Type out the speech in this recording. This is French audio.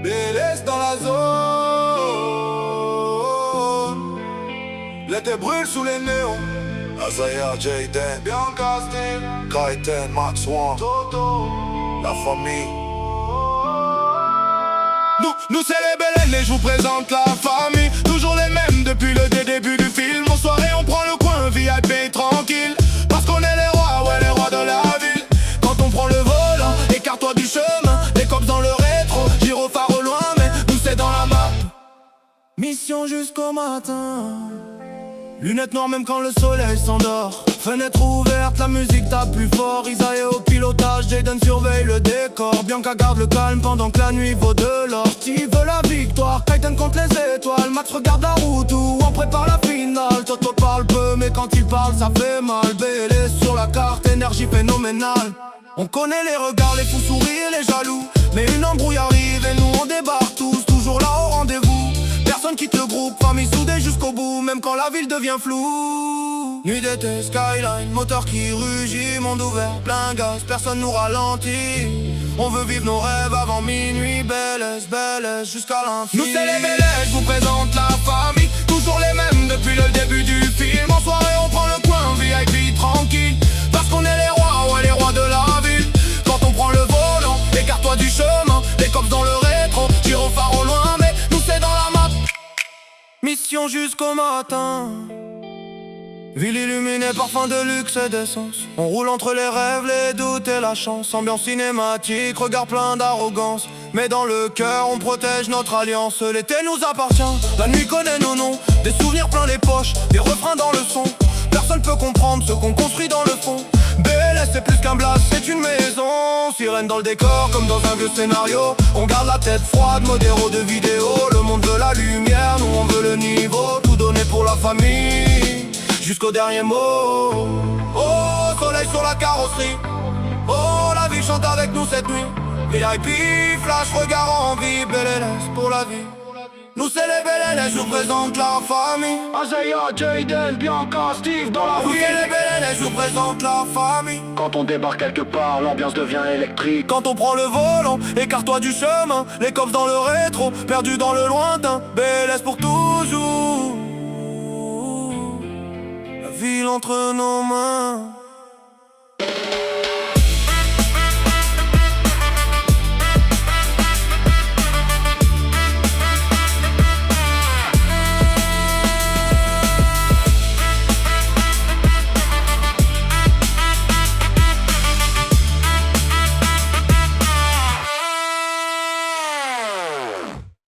BLS dans la zone. L'été brûle sous les néons. Azaya, Jayden, Bianca, Steve, Kaiten, Max One, Toto, la famille. Nous c'est les Belen et je vous présente la famille. Toujours les mêmes depuis le début du film. En soirée on prend le coin, VIP tranquille. Parce qu'on est les rois, ouais les rois de la ville. Quand on prend le volant, écarte-toi du chemin. Les cops dans le rétro, gyrophare au loin. Mais nous c'est dans la map. Mission jusqu'au matin. Lunettes noires même quand le soleil s'endort. Fenêtre ouverte, la musique tape plus fort. Isaïe au pilotage, Jayden surveille le décor. Bianca garde le calme pendant que la nuit vaut de l'or. Qui veut la victoire, Kaiten compte les étoiles. Max regarde la route où on prépare la finale. Toto parle peu mais quand il parle ça fait mal. BLS sur la carte, énergie phénoménale. On connaît les regards, les fous sourires, les jaloux. Mais une embrouille arrive et nous on débarque tous. Toujours là au rendez-vous. Personne quitte le groupe, famille soudée jusqu'au bout. Même quand la ville devient floue. Nuit d'été, skyline, moteur qui rugit. Monde ouvert, plein gaz, personne nous ralentit. On veut vivre nos rêves avant minuit. BLS, BLS jusqu'à l'infini. Nous c'est les BLS, je vous présente la famille. Toujours les mêmes depuis le début du film. En soirée on prend le coin, VIP tranquille. Parce qu'on est les rois, ouais les rois de la ville. Quand on prend le volant, écarte-toi du chemin. Les cops dans le rétro, gyrophare au loin. Mais nous c'est dans la map. Mission jusqu'au matin. Ville illuminée, parfum de luxe et d'essence. On roule entre les rêves, les doutes et la chance. Ambiance cinématique, regard plein d'arrogance. Mais dans le cœur, on protège notre alliance. L'été nous appartient, la nuit connaît nos noms. Des souvenirs plein les poches, des refrains dans le son. Personne peut comprendre ce qu'on construit dans le fond. BLS c'est plus qu'un blast, c'est une maison. Sirène dans le décor, comme dans un vieux scénario. On garde la tête froide, modéro de vidéo. Le monde veut la lumière, nous on veut le niveau. Tout donner pour la famille, jusqu'au dernier mot. Oh, soleil sur la carrosserie. Oh, la vie chante avec nous cette nuit. VIP, flash, regard en vie. BLS pour la vie. Nous c'est les BLS, je vous présente la famille. Azaya, Jayden, Bianca, Steve dans la Nous ville. c'est les BLS, je vous présente la famille. Quand on débarque quelque part, l'ambiance devient électrique. Quand on prend le volant, écarte-toi du chemin. Les cops dans le rétro, perdus dans le lointain. BLS pour toujours. La ville entre nos mains.